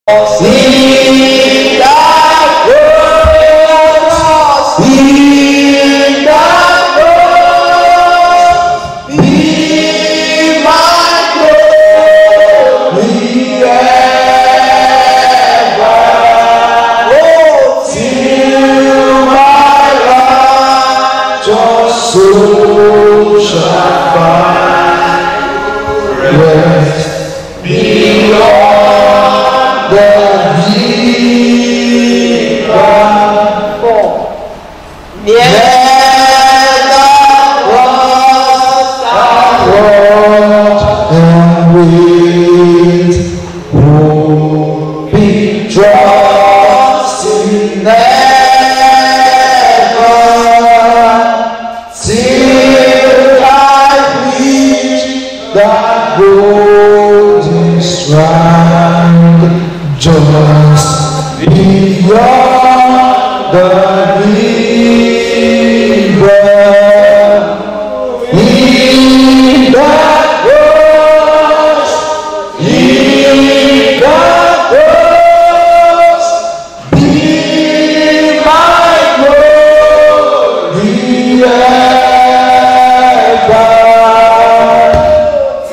In the cross, in the cross, be my glory ever. Oh, till my righteous soul shall find rest beyond the just beyond the river. In the cross, be my glory ever.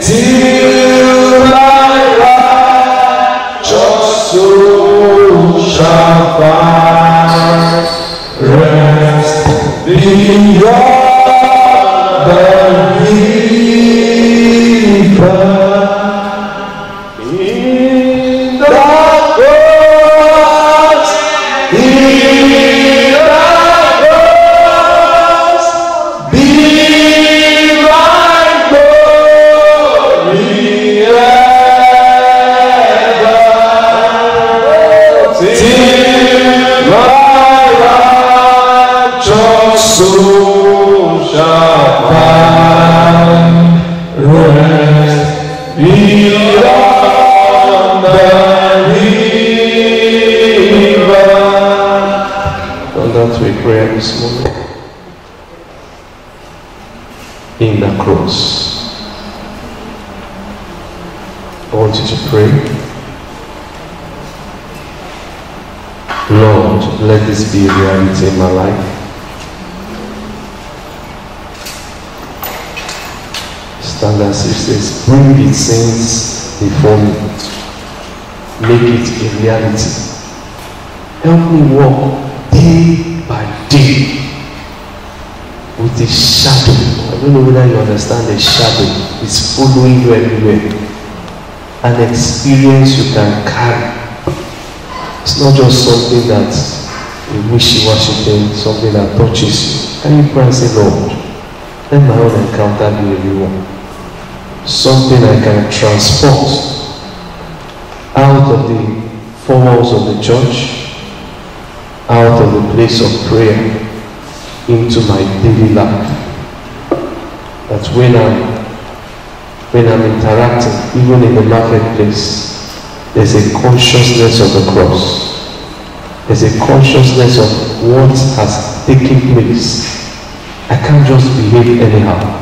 Till my righteous soul shall find rest beyond the river. In the cross, be my glory ever. Till my righteous soul shall find rest beyond the river. Turn down to a prayer this morning. In the cross, I want you to pray. Lord, let this be a reality in my life. Stand as it says, bring its sins before me. Make it a reality. Help me walk day by day with a shadow. I don't know whether you understand the shadow. It's following you everywhere. An experience you can carry. It's not just something that a wishy-washy thing, something that touches you. Can you pray and say, Lord, let my own encounter be a real one. Something I can transport out of the four walls of the church, out of the place of prayer, into my daily life. That when I'm interacting, even in the marketplace, there's a consciousness of the cross. There's a consciousness of what has taken place. I can't just behave anyhow.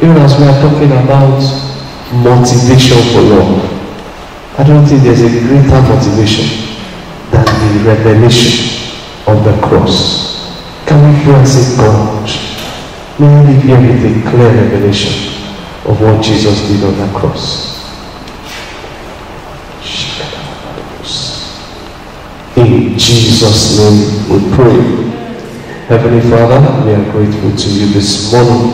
Even as we are talking about motivation for Lord, I don't think there's a greater motivation than the revelation of the cross. Can we pray and say, God, may I live here with a clear revelation of what Jesus did on the cross. In Jesus' name we pray. Heavenly Father, we are grateful to you this morning.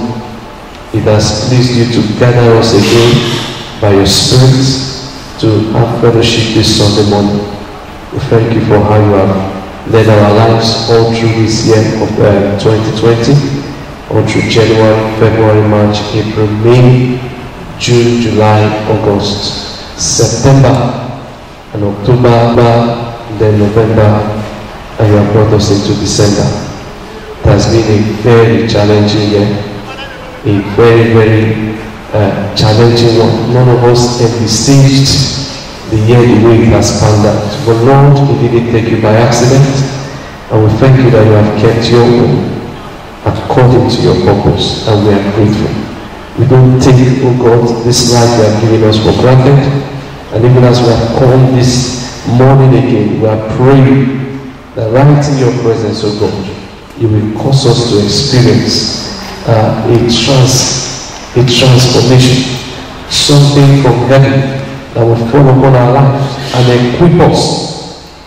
It has pleased you to gather us again by your Spirit to have fellowship this Sunday morning. We thank you for how you have led our lives all through this year of 2020, all through January, February, March, April, May, June, July, August, September, and October, then November, and you have brought us into December. It has been a very challenging year, a very, very challenging one. None of us envisaged the year the way it has panned out. But Lord, it didn't take you by accident, and we thank you that you have kept your own according to your purpose, and we are grateful. We don't take, oh God, this life you have given us for granted, and even as we have come this morning again, we are praying that right in your presence, O God, you will cause us to experience a transformation, something from heaven that will fall upon our lives and equip us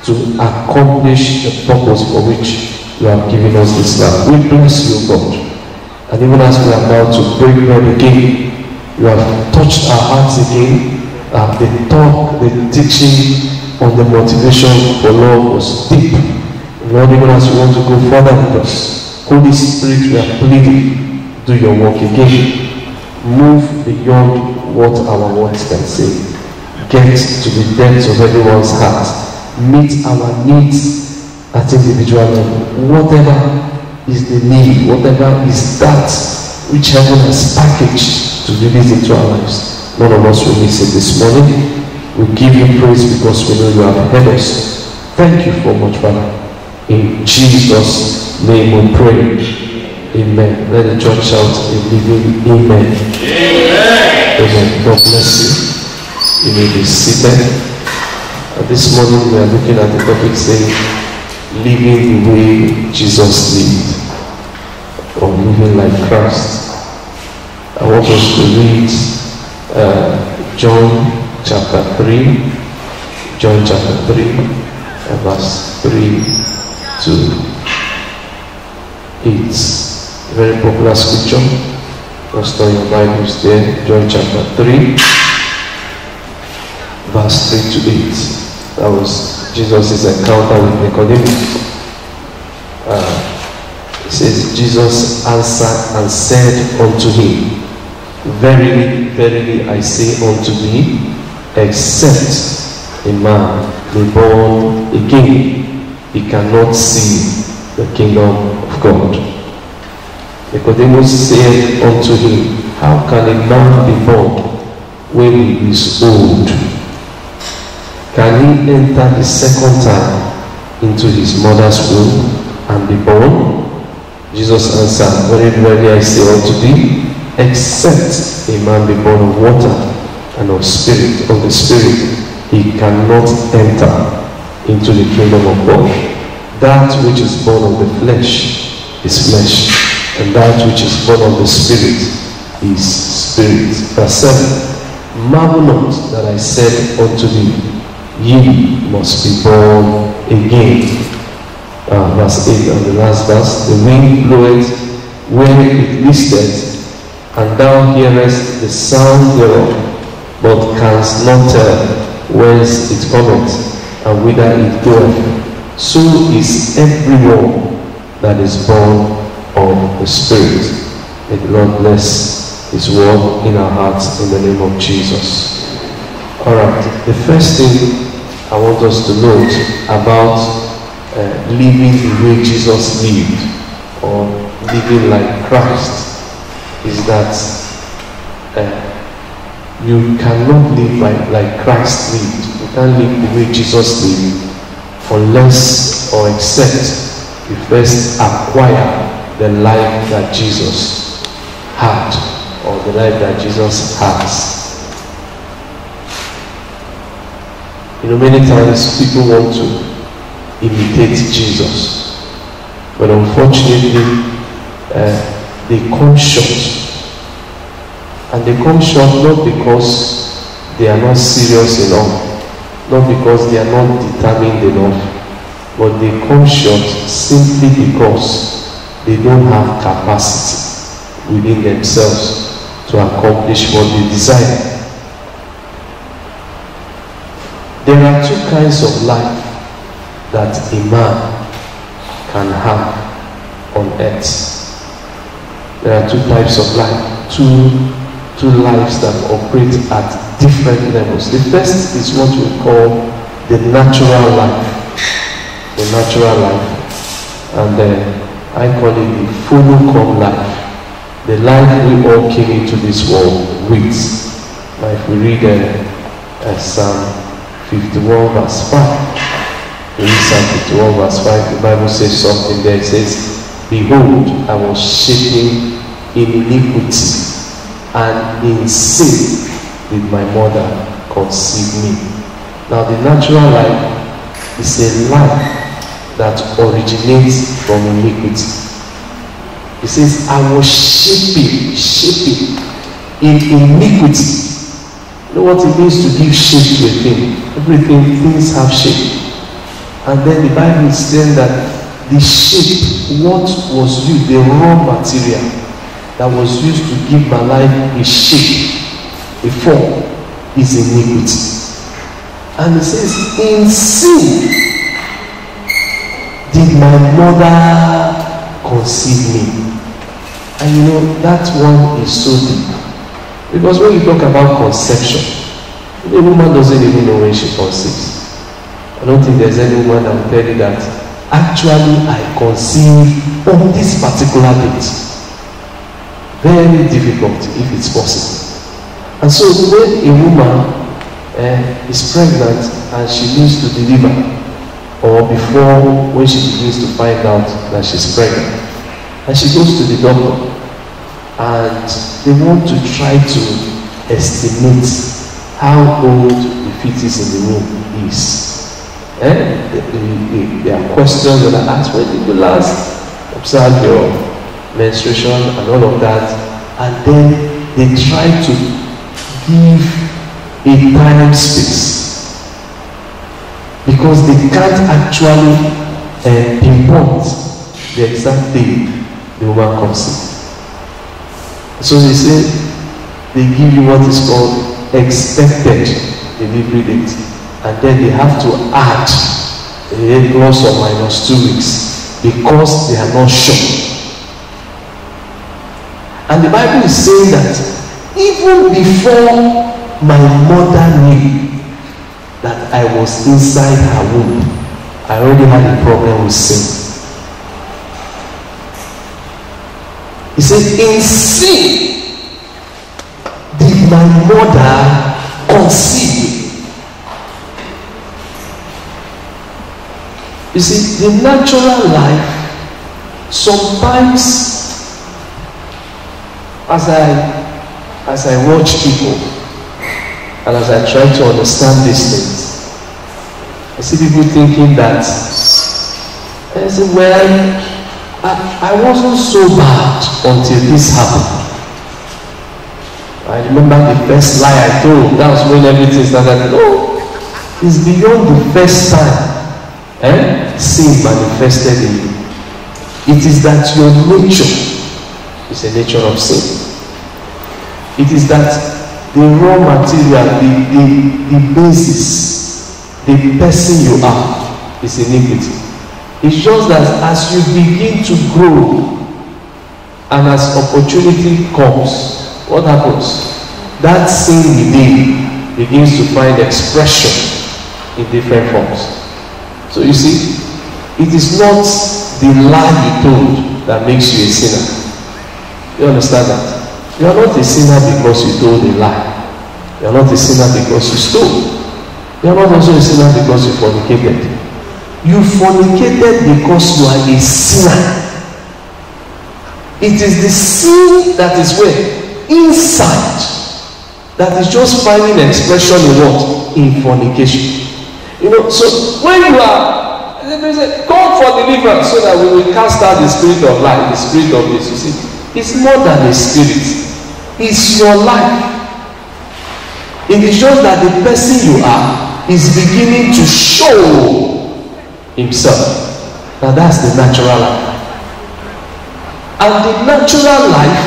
to accomplish the purpose for which you have given us this land. We bless you, God. And even as we are about to break bread again, you have touched our hearts again. The talk, the teaching on the motivation for love was deep. Lord, even as we want to go further with us, Holy Spirit, we are pleading, do your work again. Move beyond what our words can say. Get to the depths of everyone's heart. Meet our needs at individual level. Whatever is the need, whatever is that which heaven has packaged to release into our lives, none of us will miss it this morning. We give you praise because we know you have heard us. Thank you so much, Father. In Jesus' name we pray. Amen. Let the church shout a living amen. Amen. Amen. God bless you. You may be seated. This morning we are looking at the topic saying, living the way Jesus lived, or living like Christ. I want us to read John chapter 3, verse 3 to 8. A very popular scripture. Let's turn your Bibles there. John chapter 3, verse 3 to 8. That was Jesus' encounter with Nicodemus. It says, Jesus answered and said unto him, Verily, verily, I say unto thee, except a man be born again, he cannot see the kingdom of God. Nicodemus said unto him, How can a man be born when he is old? Can he enter the second time into his mother's womb and be born? Jesus answered, Very verily I say unto thee, except a man be born of water and of the Spirit, he cannot enter into the kingdom of God. That which is born of the flesh is flesh, and that which is born of the Spirit is spirit. Verse 7, Marvel not that I said unto thee, Ye must be born again. Verse 8 and the last verse, The wind bloweth where it listeth, and thou hearest the sound thereof, but canst not tell whence it cometh, and whither it goeth. So is everyone that is born of the Spirit. May the Lord bless His word in our hearts in the name of Jesus. Alright, the first thing I want us to note about living the way Jesus lived, or living like Christ, is that you cannot live like Christ lived. You can't live the way Jesus lived unless or except you first acquire the life that Jesus had, or the life that Jesus has. You know, many times people want to imitate Jesus, but unfortunately they come short. And they come short not because they are not serious enough, not because they are not determined enough, but they come short simply because they don't have capacity within themselves to accomplish what they desire. There are two kinds of life that a man can have on earth. There are two types of life, two lives that operate at different levels. The first is what we call the natural life. The natural life. And I call it the follow-come life. The life we all came into this world with. Now if we read Psalm 51 verse 5. In Psalm 51 verse 5, the Bible says something there. It says, Behold, I was shapen in iniquity, and in sin did my mother conceive me. Now the natural life is a life that originates from iniquity. He says, I was shaping in iniquity. You know what it means to give shape to a thing? Things have shape. And then the Bible is saying that the shape, what was used, the raw material that was used to give my life a shape, a form, is iniquity. And it says, in sin did my mother conceive me. And you know, that one is so deep. Because when you talk about conception, a woman doesn't even know when she conceives. I don't think there's any woman that will tell you that actually I conceived on this particular date. Very difficult if it's possible. And so when a woman is pregnant and she needs to deliver, or before when she begins to find out that she's pregnant, and she goes to the doctor and they want to try to estimate how old the fetus in the womb is. There are questions that are asked, when did you last observe your menstruation and all of that, and then they try to give a time space because they can't actually pinpoint the exact day the woman comes in. So they say they give you what is called expected delivery date, and then they have to add a plus or minus 2 weeks because they are not sure. And the Bible is saying that even before my mother knew that I was inside her womb, I already had a problem with sin. He said, in sin did my mother conceive me. You see, the natural life, sometimes as I watch people and as I try to understand these things, I see people thinking that, I say, well, I wasn't so bad until this happened. I remember the first lie I told. That was when everything started. No, it's beyond the first time sin manifested in you. It is that your nature is a nature of sin. It is that the raw material, the basis, the person you are is iniquity. It's just that as you begin to grow and as opportunity comes, what happens? That sin within begins to find expression in different forms. So you see, it is not the lie you told that makes you a sinner. You understand that? You are not a sinner because you told a lie. You are not a sinner because you stole. You are not also a sinner because you fornicated. You fornicated because you are a sinner. It is the sin that is where? Inside. That is just finding expression in what? In fornication. You know, so when you are, they say, come for deliverance so that we will cast out the spirit of life, the spirit of this. You see, it's more than a spirit. It's your life. It is just that the person you are is beginning to show himself. Now that's the natural life. And the natural life,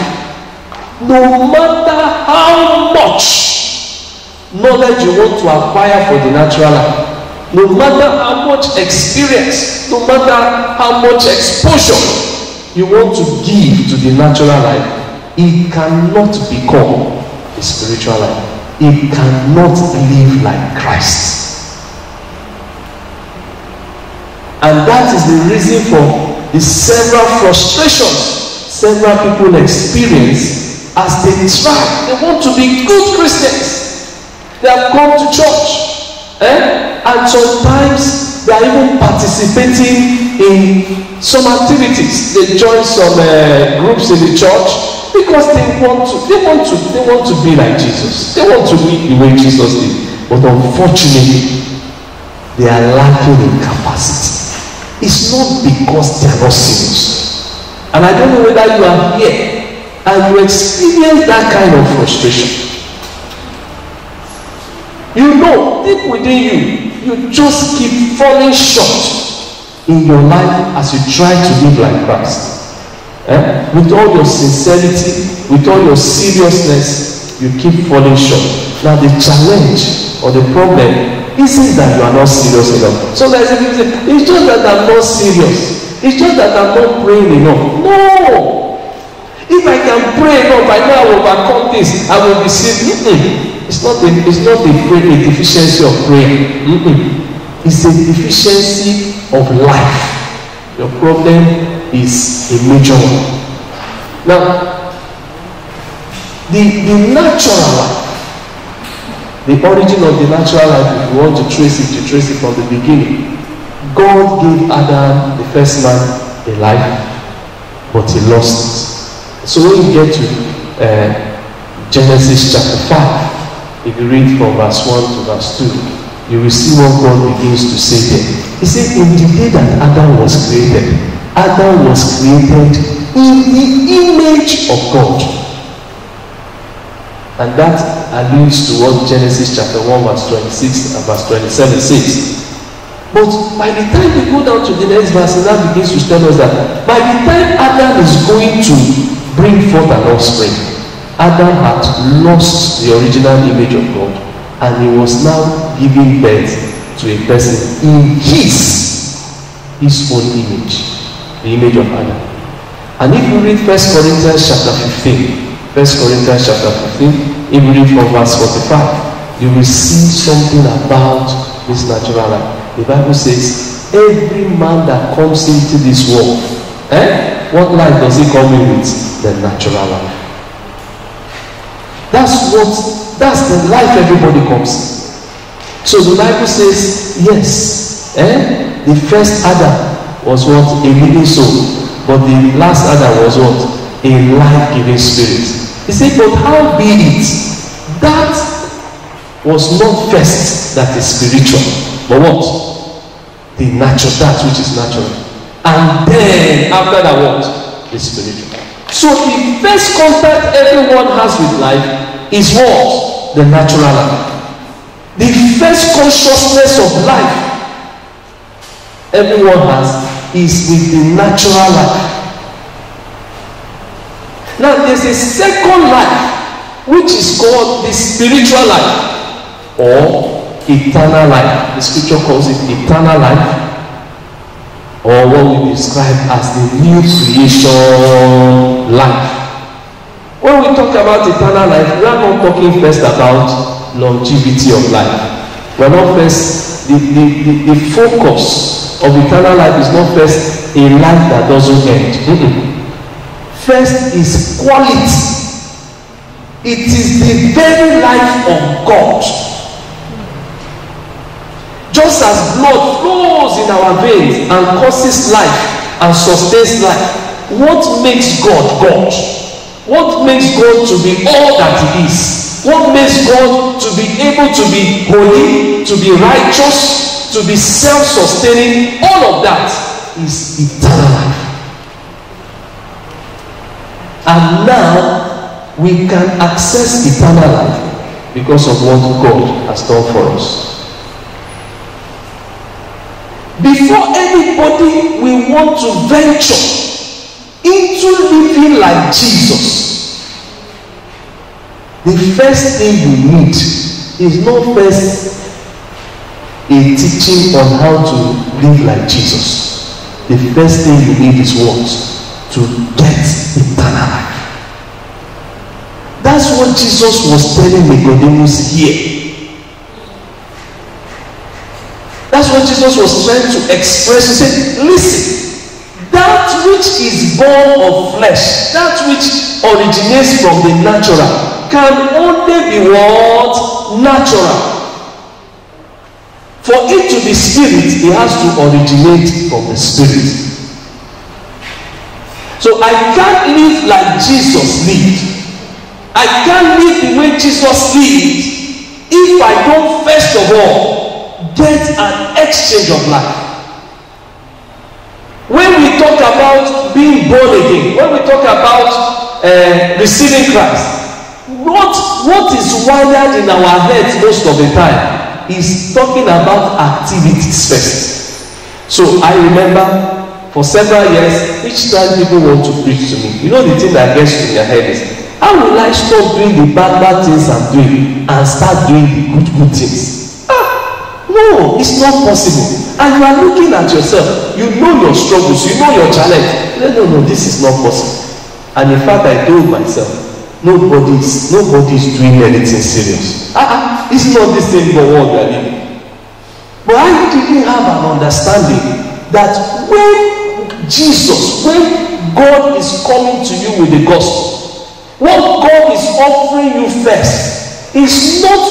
no matter how much knowledge you want to acquire for the natural life, no matter how much experience, no matter how much exposure you want to give to the natural life, it cannot become a spiritual life. It cannot live like Christ. And that is the reason for the several frustrations several people experience as they try. They want to be good Christians. They have come to church. And sometimes they are even participating in some activities. They join some groups in the church because they want to be like Jesus. They want to be the way Jesus did. but unfortunately, they are lacking in capacity. It's not because they are not serious. And I don't know whether you are here and you experience that kind of frustration. You know, deep within you, you just keep falling short in your life as you try to live like Christ. With all your sincerity, with all your seriousness, you keep falling short. Now the challenge or the problem isn't that you are not serious enough. So there's a people say, it's just that I'm not serious. It's just that I'm not praying enough. No! If I can pray enough, I know I will overcome this. I will be saved. It's not a deficiency of prayer. It's a deficiency of life. Your problem is a major one. Now, the natural life, the origin of the natural life, if you want to trace it from the beginning. God gave Adam, the first man, a life, but he lost it. So when you get to Genesis chapter 5, if you read from verse 1 to verse 2, you will see what God begins to say there. He said, in the day that Adam was created in the image of God. And that alludes to what Genesis chapter 1 verse 26 and verse 27 says. But by the time we go down to the next verse, that begins to tell us that by the time Adam is going to bring forth an offspring, Adam had lost the original image of God, and he was now giving birth to a person in his own image, the image of Adam. And if you read 1 Corinthians chapter 15, if you read from verse 45, you will see something about this natural life. The Bible says, every man that comes into this world, what life does he come in with? The natural life. That's the life everybody comes in. So the Bible says, yes, the first Adam was what? A living soul. But the last Adam was what? A life-giving spirit. He said, but how be it? That was not first that is spiritual, but what? The natural, that which is natural. And then after that, what? The spiritual. So the first contact everyone has with life is what? The natural life. The first consciousness of life everyone has is with the natural life. Now there's a second life which is called the spiritual life or eternal life. The scripture calls it eternal life, or what we describe as the new creation life. When we talk about eternal life, we are not talking first about longevity of life. We are not first, the focus of eternal life is not first a life that doesn't end. First is quality. It is the very life of God. Just as blood flows in our veins and causes life and sustains life, what makes God God? What makes God to be all that he is? What makes God to be able to be holy, to be righteous, to be self-sustaining? All of that is eternal life. And now we can access eternal life because of what God has done for us. Before anybody will want to venture into living like Jesus, the first thing you need is not first a teaching on how to live like Jesus. The first thing you need is what? To get eternal life. That's what Jesus was telling Nicodemus here. That's what Jesus was trying to express. He said, listen, that which is born of flesh, that which originates from the natural, can only be what? Natural. For it to be spirit, it has to originate from the spirit. So I can't live like Jesus lived. I can't live the way Jesus lived if I don't first of all get an exchange of life. When we talk about being born again, when we talk about receiving Christ, what is wired in our heads most of the time is talking about activities first. So I remember for several years, each time people want to preach to me, you know the thing that gets in their head is, how will I stop doing the bad things I'm doing and start doing the good things? No, it's not possible. And you are looking at yourself, you know your struggles, you know your challenge. No, this is not possible. And in fact, I told myself, nobody is doing anything serious. It's not the same world we are living. But I didn't have an understanding that when God is coming to you with the gospel, what God is offering you first is not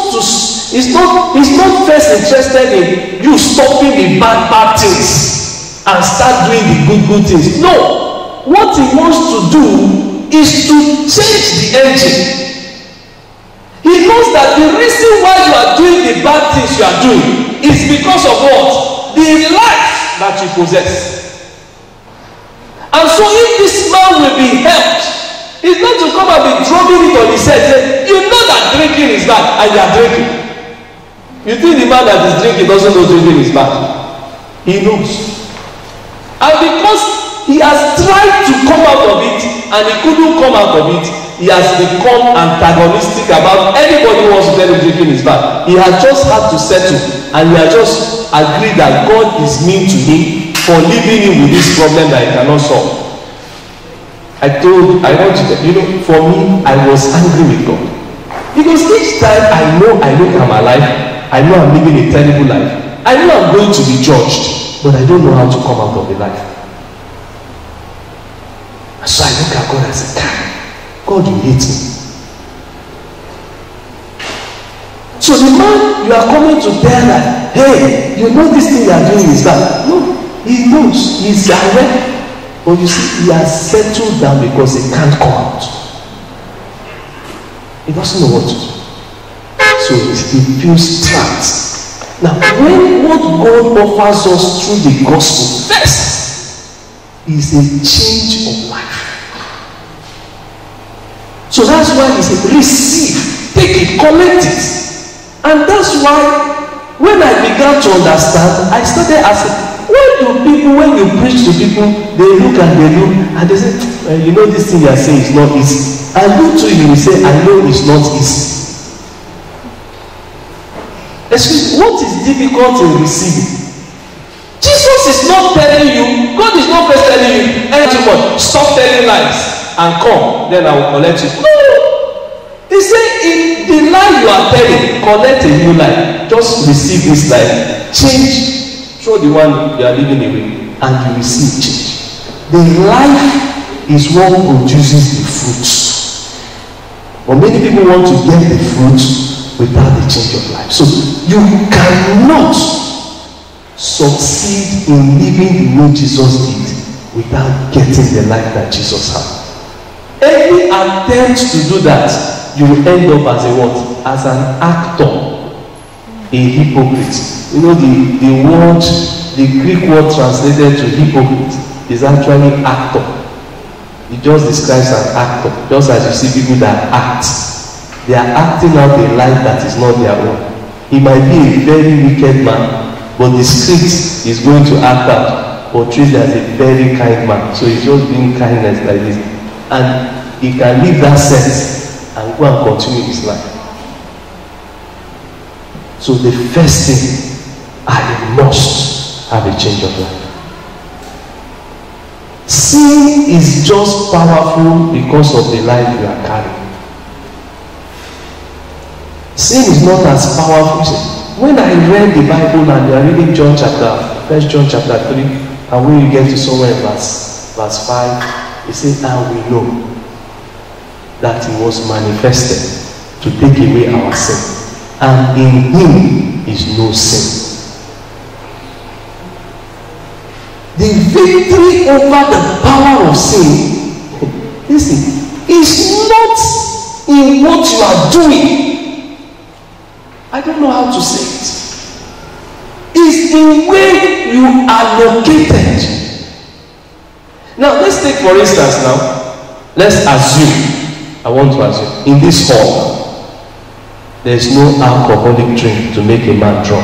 first interested in you stopping the bad things and start doing the good things. No, what he wants to do is to change the engine. He knows that the reason why you are doing the bad things you are doing is because of what? The life that you possess. And so if this man will be helped, he's not to come and be drumming it on his head, say, you know that drinking is bad, and you are drinking. You think the man that is drinking doesn't know drinking is bad? He knows. And because he has tried to come out of it and he couldn't come out of it, he has become antagonistic about anybody who wants to tell him drinking is bad. He has just had to settle, and he has just agreed that God is mean to him for leaving him with this problem that he cannot solve. I want you, for me, I was angry with God. Because each time I know I'm alive, I know I'm living a terrible life, I know I'm going to be judged, but I don't know how to come out of the life. So I look at God and say, God, you hate me. So the man you are coming to tell that, hey, you know this thing you are doing is bad. No, he knows, he's aware. But you see, he has settled down because he can't come out. He doesn't know what to do. So he feels trapped. Now, what God offers us through the gospel first is a change of life. So that's why he said, receive, take it, collect it. And that's why when I began to understand, I started asking, why do people, when you preach to people, they look and they say, you know this thing you are saying is not easy. And you too, you will say, I know it's not easy. Excuse me, what is difficult in receiving? Jesus is not telling you, God is not first telling you, too much, stop telling lies and come, then I will collect you. No! He said, if the lie you are telling, collect a new lie. Just receive this lie. Change. Throw the one you are living away, and you will see change. The life is what produces the fruits. But many people want to get the fruits without the change of life. So you cannot succeed in living the way Jesus did without getting the life that Jesus had. Any attempt to do that, you will end up as a what? As an actor. A hypocrite. You know the Greek word translated to hypocrite is actually actor. It just describes an actor. Just as you see people that act, they are acting out a life that is not their own. He might be a very wicked man, but the script is going to act out, portrayed as a very kind man. So he's just doing kindness like this, and he can leave that sense and go and continue his life. So the first thing, I must have a change of life. Sin is just powerful because of the life you are carrying. Sin is not as powerful. When I read the Bible and you are reading John chapter 3, and when you get to somewhere in verse 5, it says, now we know that he was manifested to take away our sin. And in him is no sin. The victory over the power of sin, listen, is not in what you are doing. I don't know how to say it. It's in where you are located. Now, let's take for instance now, let's assume, I want to assume, in this hall, there's no alcoholic drink to make a man drunk.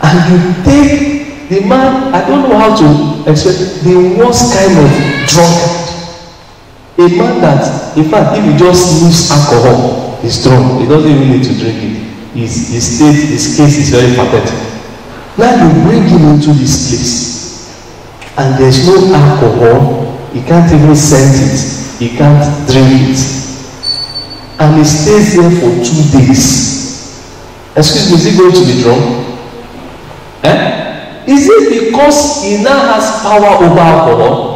And you take the man, I don't know how to explain it, the worst kind of drunkard. A man that, in fact, if he just sniffs alcohol, he's drunk. He doesn't even need to drink it. His case is very pathetic. Now you bring him into this place, and there's no alcohol. He can't even scent it. He can't drink it, and he stays there for 2 days. Excuse me, is he going to be drunk? Is it because he now has power over alcohol?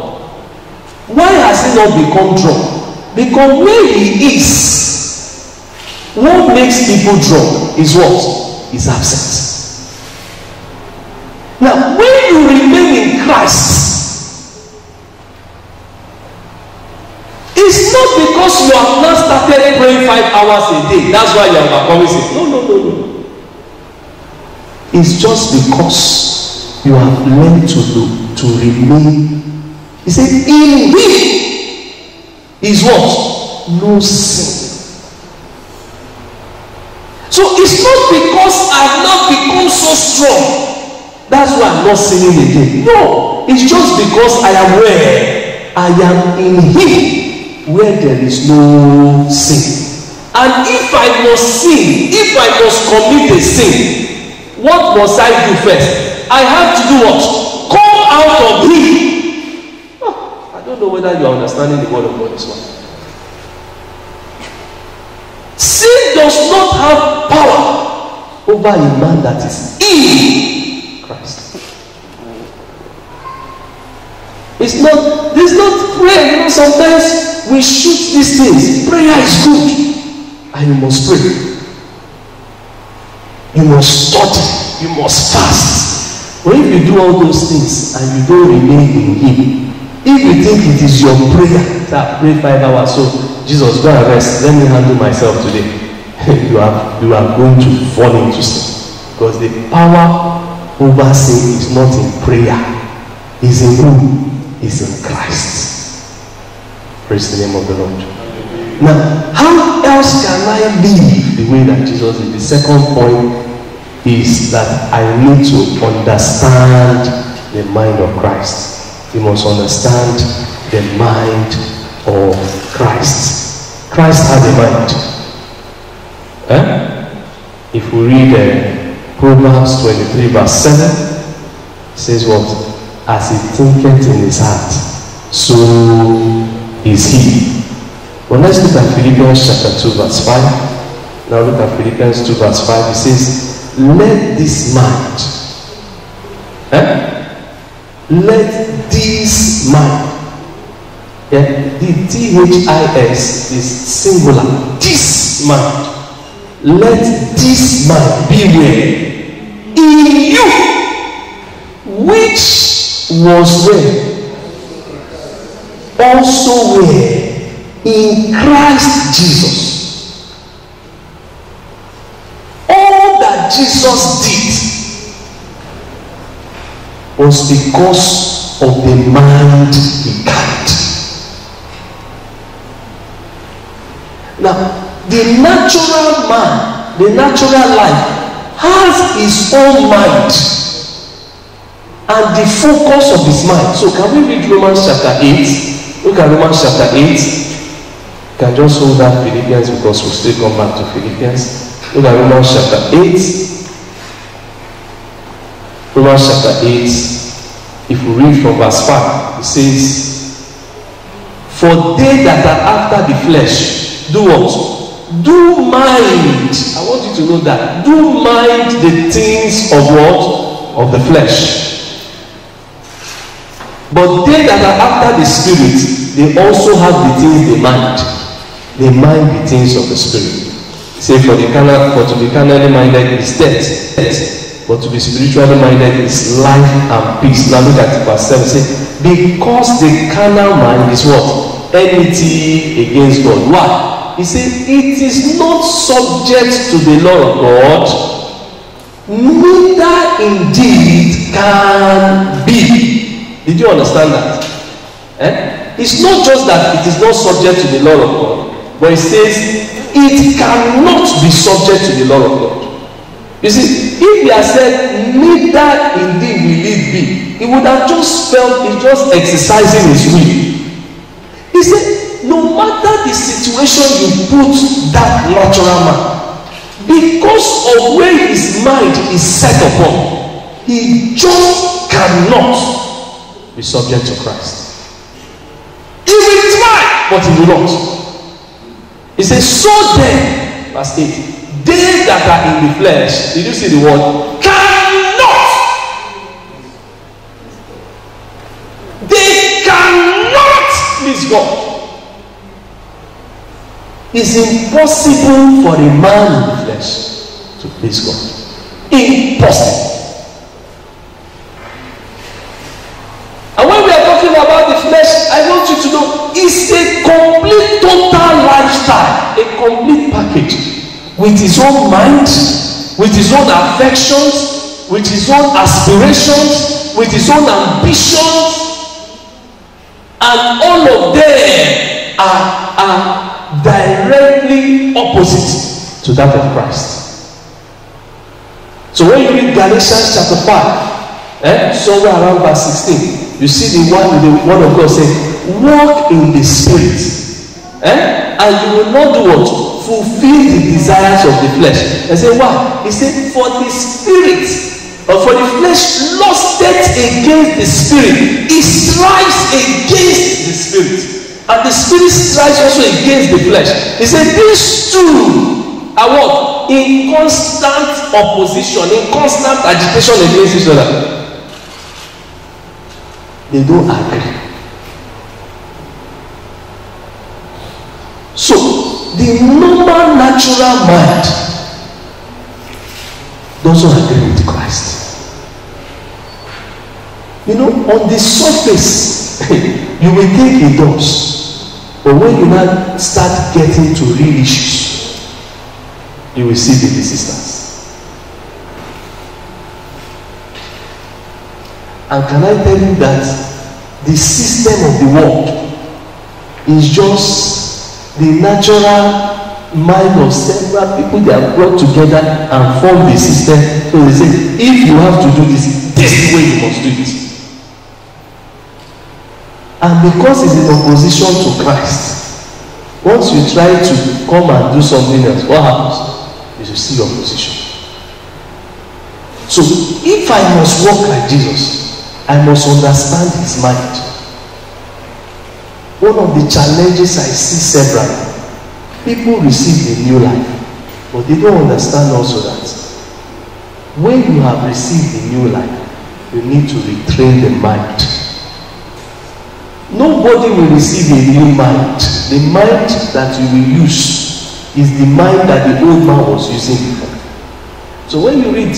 Why has he not become drunk? Because where he is, what makes people drunk is what? Is absent. Now, when you remain in Christ, it's not because you have not started praying 5 hours a day. That's why you are overcoming sin. No. It's just because you have learned to remain. He said, in him is what? No sin. So it's not because I've not become so strong, that's why I'm not sinning again. No, it's just because I am where I am in him, where there is no sin. And if I must sin, if I must commit a sin, what must I do first? I have to do what? Come out of him. I don't know whether you are understanding the word of God this one. Sin does not have power over a man that is in Christ. It's not prayer. You know, sometimes we shoot these things. Prayer is good, and you must pray. You must study. You must fast. But if you do all those things and you don't remain in him, if you think it is your prayer that pray 5 hours, so Jesus, go and rest, let me handle myself today, you are going to fall into sin. Because the power over sin is not in prayer, is in who? Is in Christ. Praise the name of the Lord. Now, how else can I live the way that Jesus did? The second point is that I need to understand the mind of Christ. You must understand the mind of Christ. Christ had a mind. If we read Proverbs 23 verse 7, it says what? As he thinketh in his heart, so is he. Well, let's look at Philippians chapter 2 verse 5. Now look at Philippians 2 verse 5. It says, let this mind, let this mind, the THIS is singular, this mind, let this mind be where? In you, which was where? Also where? In Christ Jesus. All that Jesus did was because of the mind he carried. Now, the natural man, the natural life, has his own mind and the focus of his mind. So, can we read Romans chapter 8? Look at Romans chapter 8. You can just hold that Philippians because we'll still come back to Philippians. Look at Romans chapter 8. Romans chapter 8, if we read from verse 5, it says, for they that are after the flesh, do what? Do mind. I want you to know that. Do mind the things of what? Of the flesh. But they that are after the spirit, they also have the things they mind. They mind the things of the spirit. Say, for to be carnally minded is death. But to be spiritually minded is life and peace. Now look at verse 7. Say, because the carnal mind is what? Enmity against God. Why? He said, it is not subject to the law of God, neither indeed can be. Did you understand that? It's not just that it is not subject to the law of God, but it says it cannot be subject to the law of God. You see, if he had said, neither indeed will it be, he would have just felt he's just exercising his will. He said, no matter the situation you put that natural man, because of where his mind is set upon, he just cannot be subject to Christ. He will try, but he will not. He says, so then, verse 8, they that are in the flesh, did you see the word? Cannot. They cannot please God. It's impossible for a man in the flesh to please God. Impossible. And when we are talking about the flesh, I want you to know it's a complete total lifestyle, a complete package. With his own mind, with his own affections, with his own aspirations, with his own ambitions, and all of them are directly opposite to that of Christ. So when you read Galatians chapter 5, somewhere around verse 16, you see the word of God saying, walk in the spirit, and you will not do what? Fulfill the desires of the flesh. And say, why? He said, for the spirit, or for the flesh lusteth against the spirit. It strives against the spirit. And the spirit strives also against the flesh. He said, these two are what? In constant opposition, in constant agitation against each other. They don't agree. So, the normal natural mind doesn't agree with Christ. You know, on the surface, you will think it does. But when you now start getting to real issues, you will see the resistance. And can I tell you that the system of the world is just the natural mind of several people they have brought together and formed the system. So they say, if you have to do this, this is the way you must do it. And because it's in opposition to Christ, once you try to come and do something else, what happens? You see opposition. So if I must walk like Jesus, I must understand his mind. One of the challenges I see several people receive a new life, but they don't understand also that when you have received a new life, you need to retrain the mind. Nobody will receive a new mind. The mind that you will use is the mind that the old man was using before. So when you read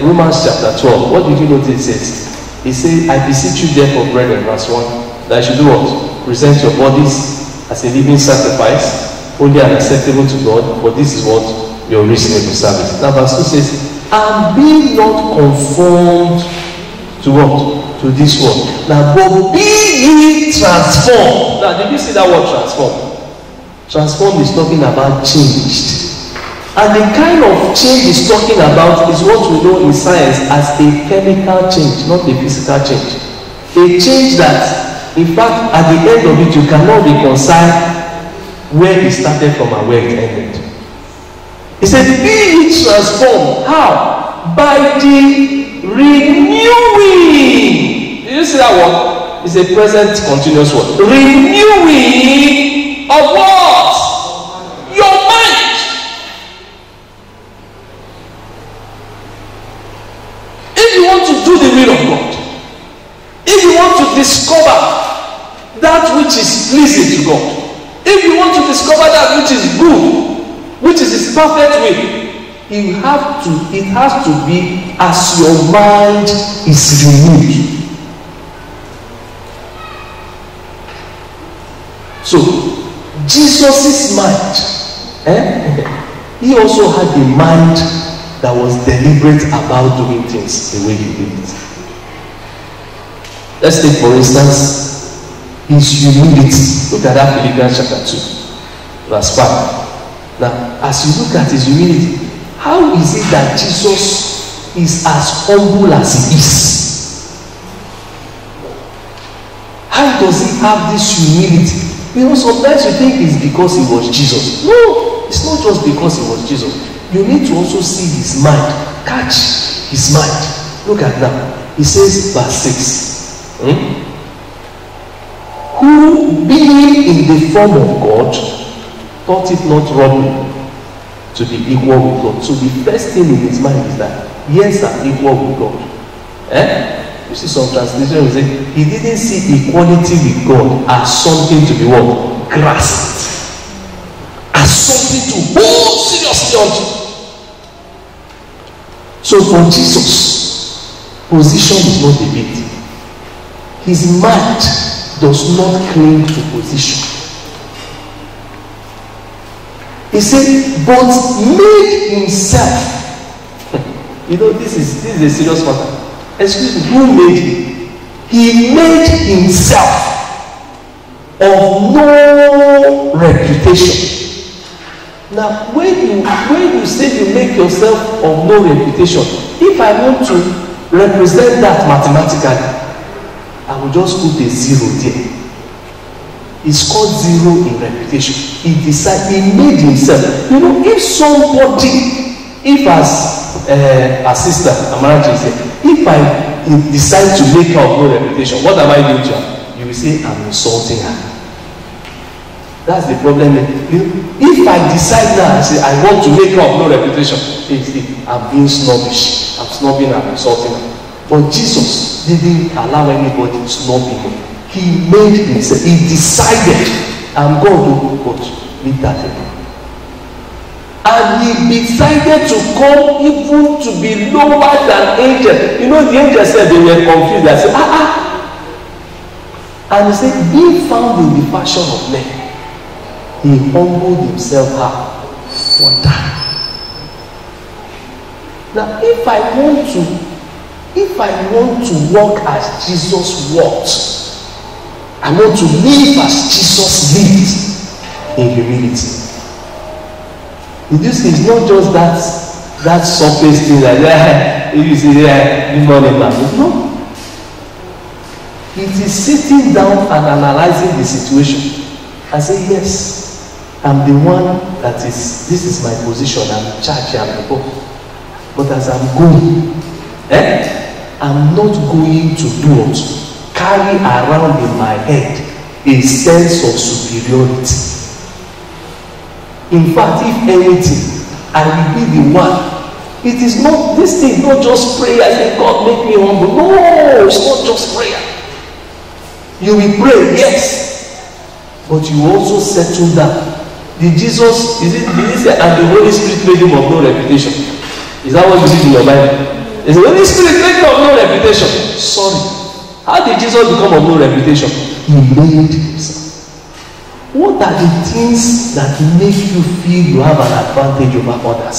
Romans chapter 12, what did you notice it says? It says, I beseech you therefore, brethren, verse 1, that you should do what? Present your bodies as a living sacrifice, holy and acceptable to God, for this is what your reasonable service. Now verse 2 says, and be not conformed to what? To this world. Now, but be ye transformed. Now, did you see that word transform? Transformed is talking about changed. And the kind of change he's talking about is what we know in science as a chemical change, not a physical change. A change that, in fact, at the end of it, you cannot reconcile where it started from and where it ended. He said, be ye transformed. How? By the renewing. Did you see that word? It's a present continuous word. Renewing of what? Your mind. If you want to do the will of God, if you want to discover that which is pleasing to God, if you want to discover that which is good, which is his perfect will, it has to be as your mind is renewed. So Jesus' mind, he also had a mind that was deliberate about doing things the way he did it. Let's take, for instance, his humility. Look at that, Philippians chapter 2, verse 5. Now, as you look at his humility, how is it that Jesus is as humble as he is? How does he have this humility? Sometimes you think it's because he was Jesus. No, it's not just because he was Jesus. You need to also see his mind. Catch his mind. Look at that. He says, verse 6. Who, being in the form of God, thought it not robbery to be equal with God. So the first thing in his mind is that, yes, I'm equal with God. You see some translation will say, he didn't see equality with God as something to be what? Grasped. As something to hold seriously onto. So for Jesus, position is not a big thing. His mind does not cling to position. He said, but made himself. This is a serious matter. Excuse me, who made him? He made himself of no reputation. Now, when you say you make yourself of no reputation, if I want to represent that mathematically, I will just put a 0 there. It's called 0 in reputation. He made himself. If somebody, as sister Amarachi is here, if I decide to make her of no reputation, what am I doing to her? You will say I'm insulting her. That's the problem. If I decide now and say I want to make her of no reputation, I'm being snobbish. I'm snobbing her, I'm insulting her. But Jesus didn't allow anybody to snub him. He made himself. He decided, I'm going to leave that alone. And he decided to come even to be lower than angels. The angels said they were confused. They said, And he said, being found in the fashion of men, he humbled himself for that. Now, if I want to walk as Jesus walked, I want to live as Jesus lived in humility. This is not just that surface thing like you see good morning, man. No. It is sitting down and analyzing the situation and say, yes, I'm the one this is my position, I'm in charge, I'm the boss. But as I'm going, I'm not going to do what? Carry around in my head a sense of superiority. In fact, if anything, I will be the one. It is not, this thing is not just prayer. I say, God, make me humble. No, it's not just prayer. You will pray, yes, but you also settle down. Did he say, and the Holy Spirit made him of no reputation? Is that what you read in your Bible? Is the Holy Spirit made him of no reputation? Sorry. How did Jesus become of no reputation? He made himself. What are the things that make you feel you have an advantage over others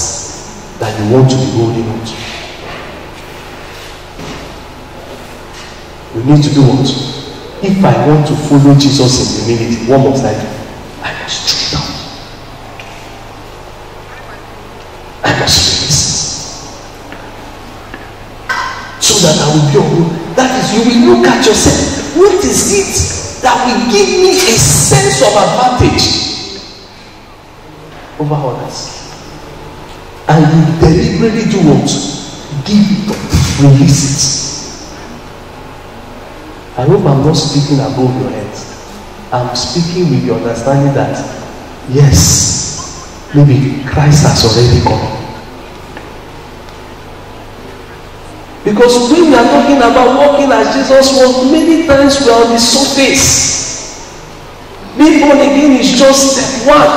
that you want to be holding on to? You need to do what? If I want to follow Jesus in humility, what must I do? I must straight out. I must resist. So that I will be humble. That is, you will look at yourself. What is it that will give me a sense of advantage over others? And you deliberately do what? Give it up. Release it. I hope I'm not speaking above your head. I'm speaking with the understanding that, yes, maybe Christ has already come. Because when we are talking about walking as Jesus walked, many times we are on the surface. Being born again is just step one.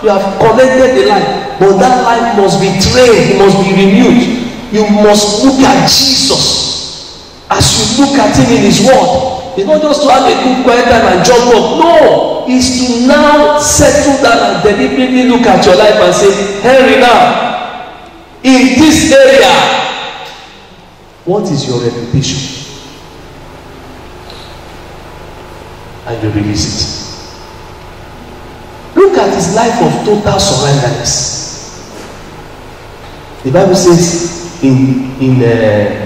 You have collected the life, but that life must be trained, it must be renewed. You must look at Jesus as you look at him in his word. It's not just to have a good quiet time and jump up. No, is to now settle down and deliberately look at your life and say, Henry, now, in this area, what is your reputation? And you release it. Look at his life of total surrenderness. The Bible says in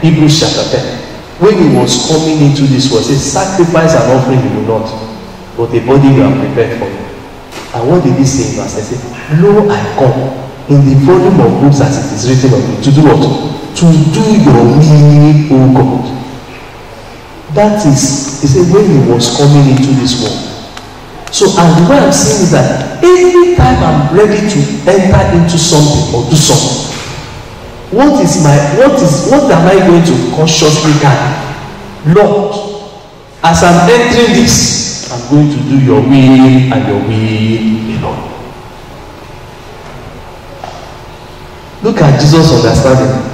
Hebrews chapter 10, when he was coming into this world, it says, sacrifice and offering you will not, but a body you have prepared for you. And what did he say in verse 10? He said, lo, I come in the volume of books as it is written of me. To do what? To do your will, O God. That is, he said, when he was coming into this world. So, and the way I'm saying is that every time I'm ready to enter into something or do something, what am I going to consciously carry? Lord, as I'm entering this, I'm going to do your will and your will alone. Look at Jesus' understanding.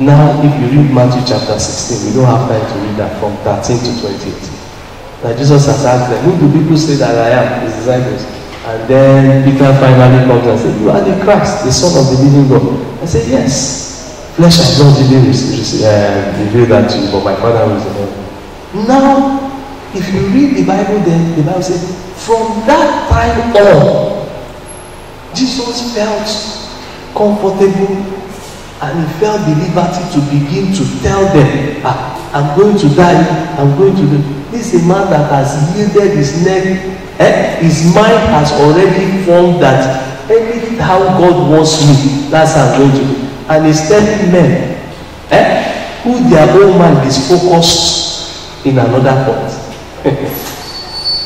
Now, if you read Matthew chapter 16, we don't have time to read that from 13 to 28. Now, Jesus has asked them, who do people say that I am? His disciples. And then Peter finally comes and says, you are the Christ, the Son of the living God. I said, yes. Flesh and blood didn't reveal that to you, but my Father was in heaven. Now, if you read the Bible, then the Bible says, from that time on, Jesus felt comfortable and he felt the liberty to begin to tell them, I'm going to die, I'm going to do. This is a man that has yielded his neck. His mind has already formed that anything how God wants me, that's how I'm going to do. And he's telling men who their own mind is focused in another point.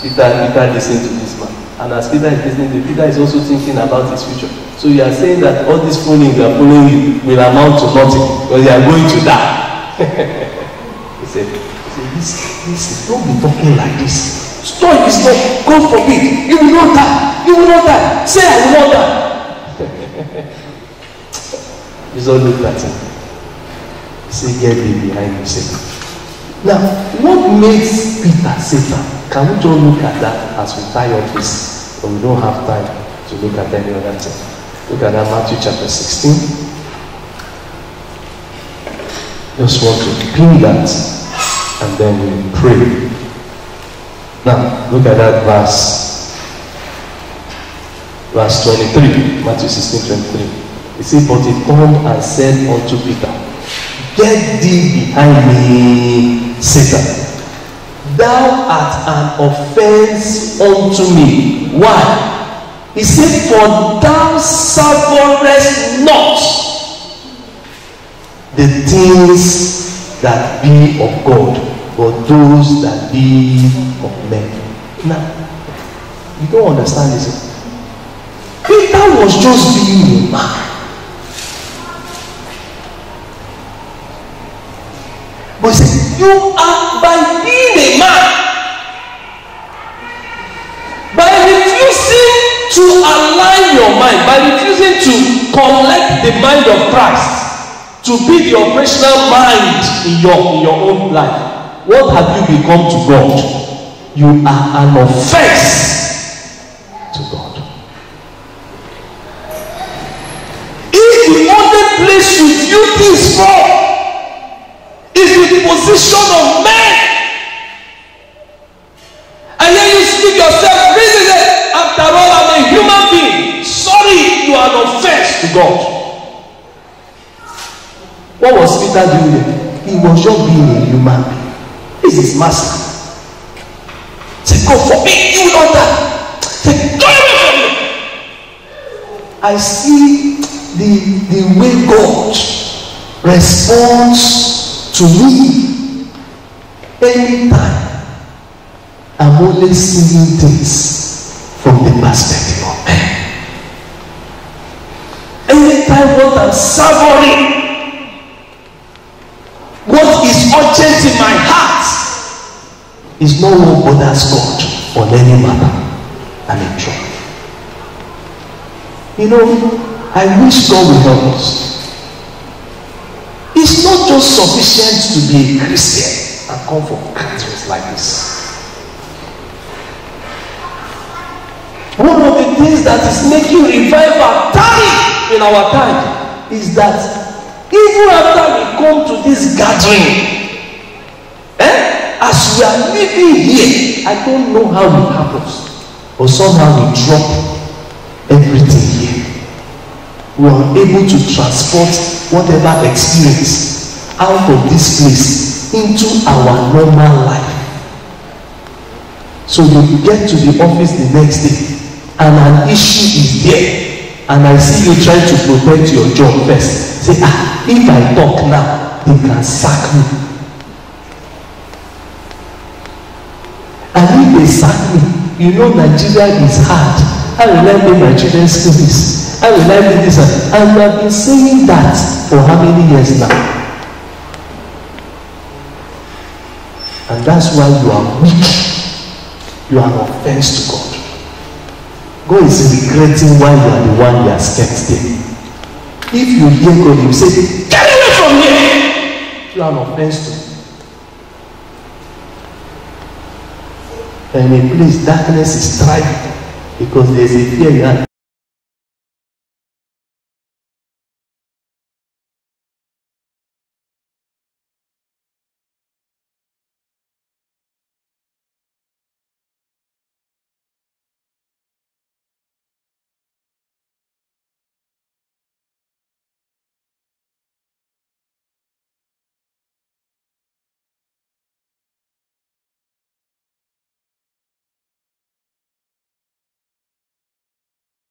Peter listened to this man. And as Peter is listening to Peter is also thinking about his future. So you are saying that all these following you are following you will amount to nothing because you are going to die. He said, this, don't be talking like this. Stop this, not God forbid. You will not die. You will not die. Say I will not die. Jesus looked at him. He said, get me behind me, Satan. Now, what makes Peter Satan? Can we just look at that as we tie up this? But we don't have time to look at any other thing. Look at that, Matthew chapter 16. Just want to pin that and then we pray. Now, look at that verse 23, Matthew 16, 23. He said, but he turned and said unto Peter, get thee behind me, Satan. Thou art an offense unto me. Why? He said, for thou savourest not the things that be of God, but those that be of men. Now, you don't understand this. Peter was just being a man. But he said, you are by being a man, by refusing to align your mind, by refusing to collect the mind of Christ, to be the operational mind in your own life. What have you become to God? You are an offense to God. If the only place you view things from is the position of man, and then you speak yourself, reason it, after all I'm a human being. Sorry, you are an offense to God. What was Peter doing there? He was just being a human being. This is master. Say, God forbid, you will not die. Say, go away from me. I see the way God responds to me anytime I'm only seeing things from the perspective of men. Anytime what I'm savoring, what is urgent in my heart, is no one bothers God on any matter. I'm in trouble. You know, I wish God will help us. It's not just sufficient to be a Christian and come for gatherings like this. things that is making revival tarry in our time is that even after we come to this gathering, as we are living here, I don't know how it happens, but somehow we drop everything here. We are able to transport whatever experience out of this place into our normal life. So you get to the office the next day and an issue is there, and I see you trying to protect your job first. Say, if I talk now, they can sack me. And if they sack me, you know Nigeria is hard. How will I make my children school this? How will I do this? And we have been saying that for how many years now? And that's why you are weak. You are an offense to God. God is regretting why you are the one he has kept there. If you hear God, you say, get away from here! You are an offense to him. And in a place, darkness is thriving because there is a fear in hand.